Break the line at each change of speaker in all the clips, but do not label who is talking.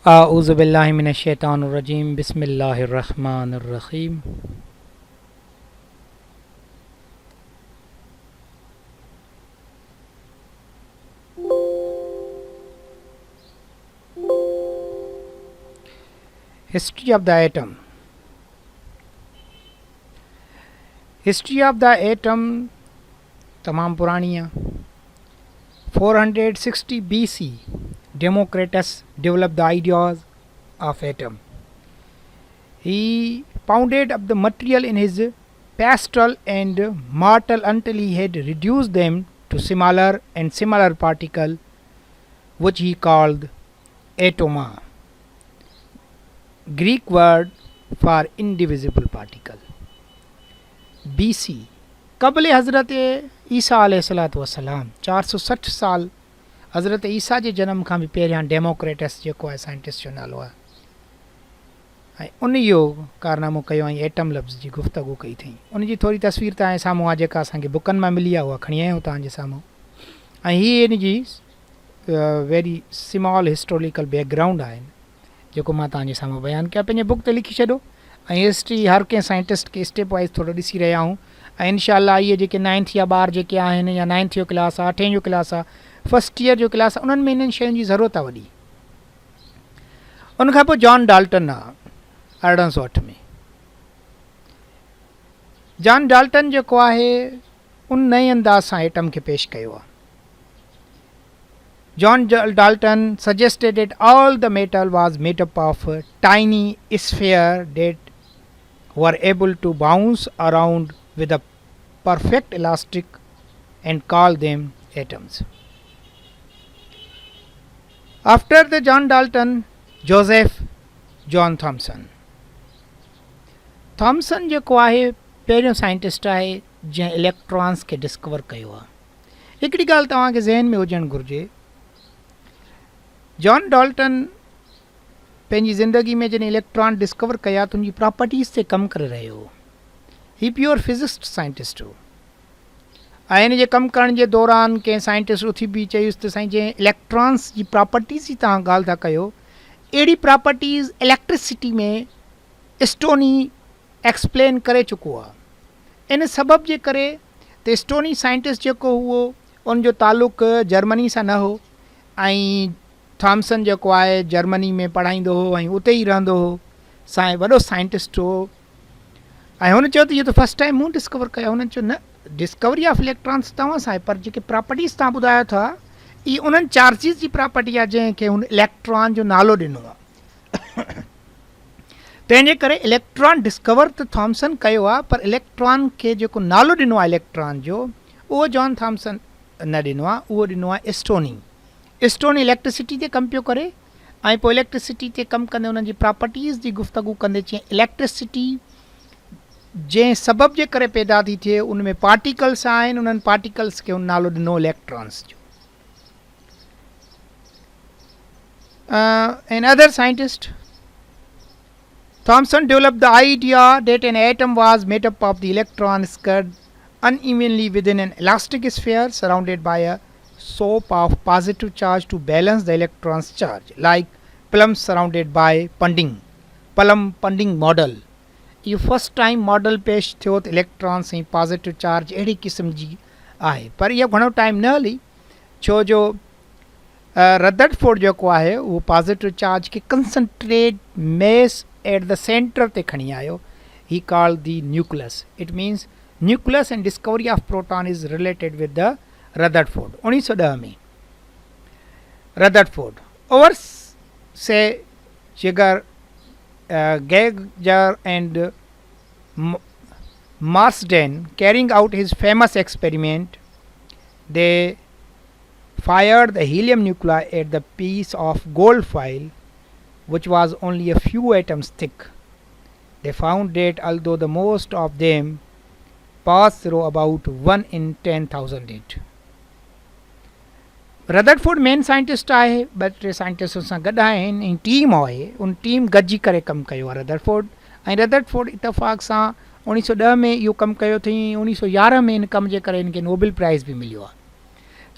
आऊज़ु बिल्लाहि मिनश शैतानिर रजीम बिस्मिल्लाहिर रहमानिर रहीम। History of the atom. History of the atom तमाम पुरानी है। 460 BC Democritus developed the ideas of atom. He pounded up the material in his pastel and mortar until he had reduced them to smaller and smaller particle, which he called atoma, Greek word for indivisible particle. BC कबल हज़रत ईसा अलैहिस्सलातु वस्सलाम 460 साल हज़रत ईसा जे जनम खां बि पहिरियां Democritus जेको आहे साइंटिस्ट जो नालो आहे ऐं उन इहो कारनामो कयो ऐं एटम लफ़्ज़ जी गुफ़्तगू कई अथई। उन जी थोरी तस्वीर तव्हांजे साम्हूं आहे जेका असांखे बुकनि मां मिली आहे, उहा खणी आहियूं तव्हांजे साम्हूं। ऐं हीअ इन जी वेरी स्मॉल हिस्टोरिकल बैकग्राउंड आहे जेको मां तव्हांजे साम्हूं बयानु कया। पंहिंजे बुक ते लिखी छॾो ऐं हिस्ट्री हर कंहिं साइंटिस्ट खे स्टेप वाइज़ थोरो ॾिसी रहिया आहियूं ऐं इनशाअल्लाह इहे जेके 9th या ॿार जेके आहिनि या 9th जो क्लास आहे, 8th जो क्लास आहे, फस्ट ईयर जो क्लास आहे, उन्हनि में इन्हनि शयुनि जी ज़रूरत आहे वॾी। उनखां पोइ जॉन डाल्टन आहे 1808 में। जॉन डाल्टन जेको आहे उन नए अंदाज़ सां एटम खे पेश कयो आहे। John Dalton suggested that all the metal was made up of tiny spheres that were able to bounce around with a perfect elastic and call them atoms. After the John Dalton, Joseph John Thomson. Thomson जेको आहे पहिरियों scientist आहे जंहिं electrons खे discover कयो आहे। हिकिड़ी ॻाल्हि तव्हांखे ज़हन में हुजणु घुरिजे, जॉन डाल्टन पंहिंजी ज़िंदगी में जॾहिं इलेक्ट्रॉन डिस्कवर कया त उनजी प्रॉपर्टीज़ ते कमु करे रहियो हो। ही प्योर फिज़िस्ट साइंटिस्ट हो ऐं इन जे कमु करण जे दौरान कंहिं साइंटिस्ट उथी बि चयुसि त साईं जंहिं इलेक्ट्रॉन्स जी प्रॉपर्टीज़ जी तव्हां ॻाल्हि था कयो, अहिड़ी प्रॉपर्टीज़ इलेक्ट्रिसिटी में स्टोनी एक्सप्लेन करे चुको आहे। इन सबब जे करे त स्टोनी साइंटिस्ट जेको हुओ उनजो तालुक़ जर्मनी सां न हो ऐं थॉम्सन जेको आहे जर्मनी में पढ़ाईंदो हो ऐं उते ई रहंदो हो। वॾो साइंटिस्ट हो ऐं हुन चयो त इहो त फस्ट टाइम मूं डिस्कवर कया। हुननि चयो न, डिस्कवरी ऑफ इलेक्ट्रॉन्स तव्हां सां आहे, पर जेके प्रॉपर्टीज़ तव्हां ॿुधायो था इहे उन्हनि चार्जिस जी प्रॉपर्टी आहे जंहिंखे हुन इलेक्ट्रॉन जो नालो ॾिनो आहे। तंहिंजे करे इलेक्ट्रॉन डिस्कवर त थॉम्सन कयो आहे, पर इलेक्ट्रॉन खे जेको नालो ॾिनो आहे इलेक्ट्रॉन जो, उहो जॉन थॉम्सन न ॾिनो आहे, उहो ॾिनो आहे स्टोनी। स्टोनी इलेक्ट्रिसिटी ते कमु पियो करे ऐं पोइ इलेक्ट्रिसिटी ते कमु कंदे उन्हनि जी प्रॉपर्टीज़ जी गुफ़्तगू कंदे चई इलेक्ट्रिसिटी जंहिं सबब जे करे पैदा थी थिए उन में पार्टिकल्स आहिनि, उन्हनि पार्टिकल्स खे उन नालो ॾिनो इलेक्ट्रॉन्स जो। Another scientist Thomson developed the idea that an atom was made up of the electrons scattered unevenly within an elastic sphere surrounded by a soap of positive charge to balance the electron's charge, like plums surrounded by pudding model. ये first time model पेश थियो त electrons ऐं positive charge अहिड़ी क़िस्म जी आहे, पर इहा घणो टाइम न हली छो जो रदरफोर्ड जेको आहे उहो पॉजिटिव चार्ज खे concentrate mess at the centre ते खणी आयो। He called the nucleus. It means nucleus and discovery of proton is related with the Rutherford. 1910 में रदरफोर्ड ओवर से जिगर Geiger and Marsden carrying out his famous experiment, they fired the helium nuclei at the piece of gold foil which was only a few atoms thick. They found that although the most of them passed through about 1 in 10,000 Rutherford main scientist आहे, ॿ टे scientist सां गॾु आहिनि ऐं team आहे, उन team गॾिजी करे कमु कयो आहे रदरफोर्ड। ऐं रदरफोर्ड इतफ़ाक़ सां 1910 में इहो कमु कयो अथई। 1911 में इन कम जे करे इनखे नोबेल प्राइज़ बि मिलियो आहे।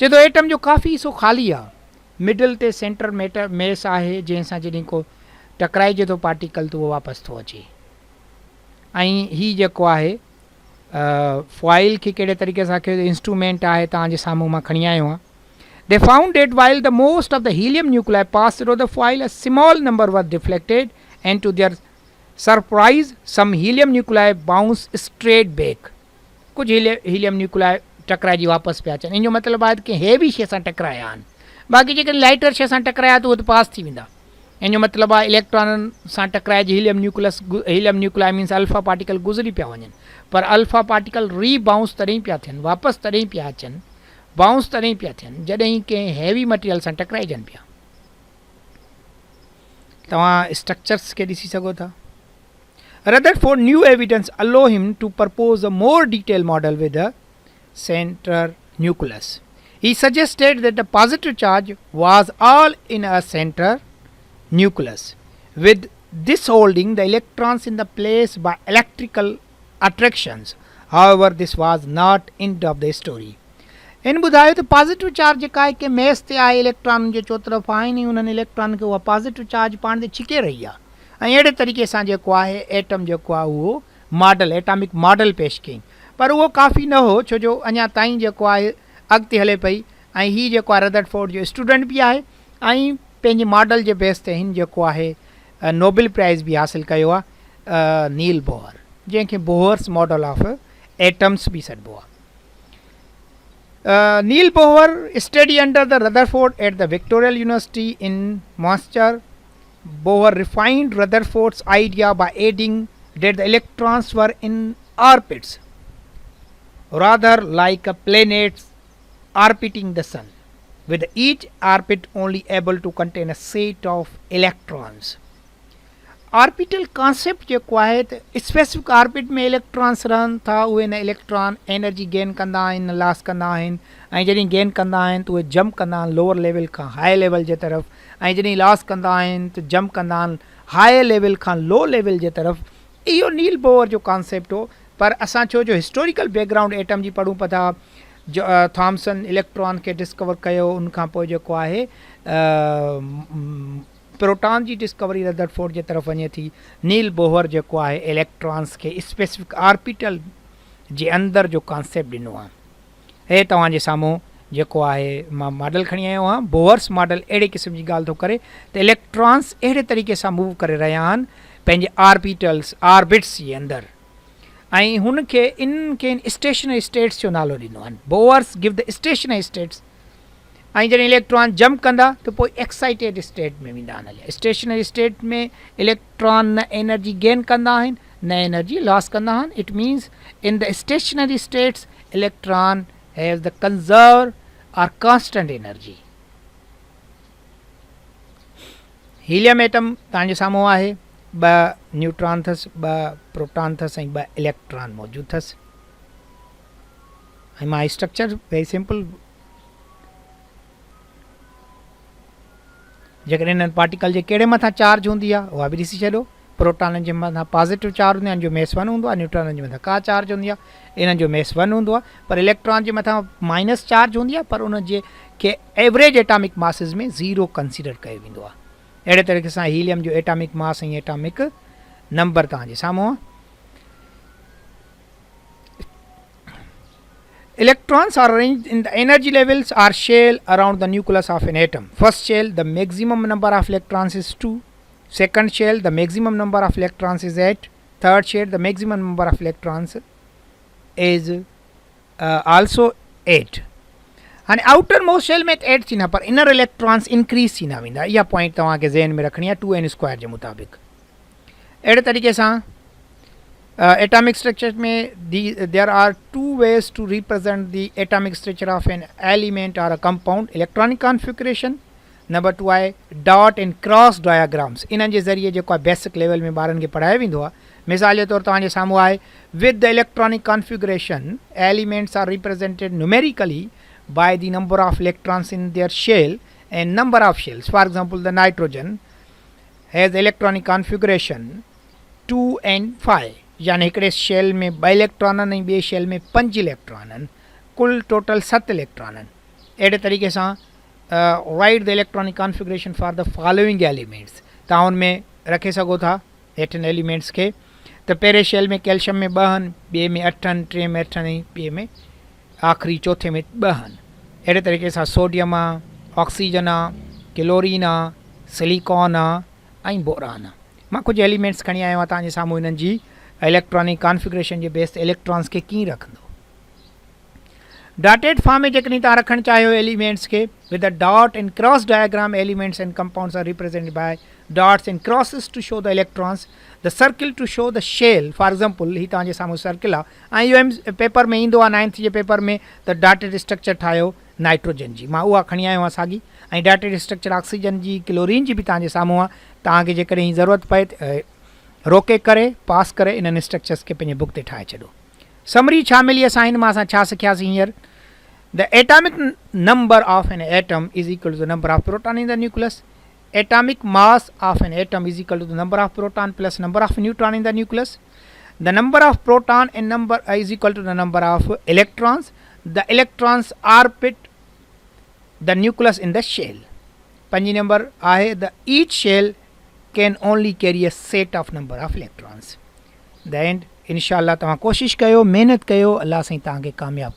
चए थो एटम जो काफ़ी हिसो ख़ाली आहे मिडल ते सेंटर मेस आहे जंहिंसां जॾहिं को टकराइजे थो पार्टिकल त उहो वापसि थो अचे। ऐं हीउ जेको आहे फॉइल खे कहिड़े तरीक़े सां इंस्ट्रूमेंट आहे तव्हांजे साम्हूं मां खणी आयो आहियां। They found that while the most of the helium nuclei pass through the foil a small number was deflected and to their surprise some helium nuclei bounce straight back. कुझु हीलियम न्यूक्लाई टकराइजी वापसि पिया अचनि। इन जो मतिलबु आहे कि हेवी शइ सां टकराया आहिनि, बाक़ी जेके लाइटर शइ सां टकराया त उहे त पास थी वेंदा। इन जो मतिलबु आहे इलेक्ट्रॉननि सां टकराइजी helium nuclei means alpha particle गुज़री पिया वञनि, पर अल्फा पार्टिकल बाउंस तॾहिं पिया थियनि, वापसि तॾहिं पिया अचनि, बाउंस तॾहिं पिया थियनि जॾहिं कंहिं हैवी मटीरियल सां टकराइजनि पिया। तव्हां स्ट्रक्चर्स खे ॾिसी सघो था। Rutherford new evidence allow him to propose a more detailed model with a center nucleus. He suggested that the positive charge was all in a center nucleus, with this holding the electrons in the place by electrical attractions. However, this was not end of the story. इन ॿुधायो त positive charge जेका आहे कि mess ते आहे, electron जे चो तरफ़ आहिनि, उन्हनि इलेक्ट्रॉन खे उहा पॉज़िटिव चार्ज पाण ते छिके रही आहे। ऐं अहिड़े तरीक़े सां जेको आहे एटम जेको आहे उहो मॉडल एटॉमिक मॉडल पेश कयईं, पर उहो काफ़ी न हो, छो जो अञा ताईं जेको आहे अॻिते हले पई। ऐं हीअ जेको आहे रदरफोर्ड जो स्टूडेंट बि आहे ऐं पंहिंजे मॉडल जे बेस ते हिन जेको आहे नोबेल प्राइज़ बि हासिलु कयो आहे, नील बोहर, जंहिंखे बोहर्स मॉडल ऑफ एटम्स बि सॾिबो आहे। Niels Bohr study under the Rutherford at the Victoria University in Manchester. Bohr refined Rutherford's idea by adding that the electrons were in orbits, rather like a planets orbiting the sun, with each orbit only able to contain a set of electrons. Orbital concept जेको आहे त specific orbit में electrons रहनि था, उहे न electron energy gain कंदा आहिनि न लॉस कंदा आहिनि, ऐं जॾहिं गेन कंदा आहिनि त उहे जंप कंदा आहिनि लोअर लेवल खां हाई लेवल जे तरफ़, ऐं जॾहिं लॉस कंदा आहिनि त जंप कंदा आहिनि हाई लेवल खां लो लेवल जे तरफ़। इहो नील बोहर जो कॉन्सेप्ट हो, पर असां छो जो हिस्टोरिकल बैकग्राउंड एटम जी पढ़ूं पिया था, जो थॉम्सन इलेक्ट्रॉन खे डिस्कवर कयो, उनखां पोइ जेको आहे प्रोटॉन जी डिस्कवरी रदरफोर्ड जे तरफ़ वञे थी। नील बोहर जेको आहे इलेक्ट्रॉन्स खे स्पेसिफिक ऑर्बिटल जे अंदरि जो कॉन्सेप्ट ॾिनो आहे। हे तव्हांजे साम्हूं जेको आहे मां मॉडल खणी आयो आहियां, बोहर्स मॉडल अहिड़े क़िस्म जी ॻाल्हि थो करे त इलेक्ट्रॉन्स अहिड़े तरीक़े सां मूव करे रहिया आहिनि पंहिंजे ऑर्बिटल्स ऑर्बिट्स जे अंदरि, ऐं हुनखे इनखे स्टेशनरी स्टेट्स जो नालो ॾिनो आहे। Bohr's give the stationery status, ऐं जॾहिं इलेक्ट्रॉन जंप कंदा त पोइ एक्साइटेड स्टेट में वेंदा आहिनि। स्टेशनरी स्टेट में इलेक्ट्रॉन न एनर्जी गेन कंदा आहिनि न एनर्जी लॉस कंदा आहिनि। It means in the stationery status electron has the conserve और कांस्टेंट एनर्जी। हीलियम एटम तव्हांजे साम्हूं आहे, 2 न्यूट्रॉन अथसि, 2 प्रोटॉन अथसि ऐं 2 इलेक्ट्रॉन मौजूदु अथसि। ऐं मां स्ट्रक्चर वेरी सिंपल, जेकॾहिं हिननि पार्टिकल जे कहिड़े मथां चार्ज हूंदी आहे उहा बि ॾिसी छॾो। प्रोटॉननि जे मथां पॉज़िटिव चार्ज हूंदो आहे, इन्हनि जो मेस 1 हूंदो आहे। न्यूट्रॉननि जे मथां का चार्ज हूंदी आहे, इन्हनि जो मेस 1 हूंदो आहे। पर इलेक्ट्रॉन जे मथां माइनस चार्ज हूंदी आहे, पर उन जे खे एवरेज एटॉमिक मासिस में 0 कंसीडर कयो वेंदो आहे। अहिड़े तरीक़े सां हीलियम जो एटॉमिक मास ऐं एटॉमिक नंबर तव्हांजे साम्हूं आहे। Electrons are arranged in the energy levels or shell around the nucleus of an atom. First shell, the maximum number of electrons is 2. Second shell, the maximum number of electrons is 8. Third shell, the maximum number of electrons is also 8. And outermost shell में 8 थींदा, पर inner electrons increase थींदा वेंदा। इहा point तव्हांखे ज़हन में रखणी आहे 2n² जे मुताबिक़। अहिड़े तरीक़े सां atomic structure में there are 2 ways to represent the atomic structure of an element or a compound. Electronic configuration, number 2 आहे dot and cross diagrams। इन्हनि जे ज़रिए जेको आहे बेसिक लेवल में ॿारनि खे पढ़ायो वेंदो आहे। मिसाल जे तौर तव्हांजे साम्हूं आहे with the electronic configuration elements are represented numerically by the number of electrons in their shell and number of shells. For example, the nitrogen has electronic configuration 2 and 5, यानी हिकिड़े शेल में 2 इलेक्ट्रॉन आहिनि ऐं ॿिए शेल में 5 electron आहिनि, कुल total 7 electron आहिनि। अहिड़े तरीक़े सां right the electronic configuration for the following elements. तव्हां हुन में रखे सघो था हेठनि एलिमेंट्स खे। त पहिरें शेल में कैल्शियम में 2 आहिनि, ॿिए में 8 आहिनि, टे में 8 आहिनि, ॿिए में आख़िरी चौथे में 2 आहिनि। अहिड़े तरीक़े सां सोडियम आहे, ऑक्सीजन आहे, क्लोरीन आहे, सिलिकॉन आहे ऐं बोरान आहे। मां कुझु एलिमेंट्स खणी आयो आहियां तव्हांजे साम्हूं हिननि जी इलेक्ट्रॉनिक कॉन्फ़िगरेशन जे बेस ते इलेक्ट्रॉन्स खे कीअं रखंदो। डॉटेड फॉर्म में जेकॾहिं तव्हां रखणु चाहियो एलिमेंट्स खे with a dot and cross diagram, elements and compounds are represented by dots and crosses to show the electrons, the circle to show the shell. For example ही तव्हांजे साम्हूं सर्किल आहे ऐं इहो पेपर में ईंदो आहे 9th जे पेपर में, त डॉटेड स्ट्रक्चर ठाहियो नाइट्रोजन जी। मां उहा खणी आयो आहियां साॻी, ऐं डॉटेड स्ट्रक्चर ऑक्सीजन जी, क्लोरीन जी बि तव्हांजे साम्हूं आहे। तव्हांखे जेकॾहिं ज़रूरत पए रोके करे पास करे इन्हनि स्ट्रक्चर्स खे पंहिंजे बुक ते ठाहे छॾो। समरी छा मिली असां हिन मां असां छा सिखियासीं हींअर। The atomic number of an atom is equal to the number of proton in the nucleus. Atomic mass of an atom is equal to the number of proton plus number of neutron in the nucleus. The number of proton and number is equal to the number of electrons. The electrons orbit the nucleus in the shell. 5 number आहे, the each shell can only carry a set of number of electrons. The end. इंशाअल्लाह तव्हां कोशिशि कयो, महिनत कयो, अल्लाह साईं तव्हांखे कामयाबु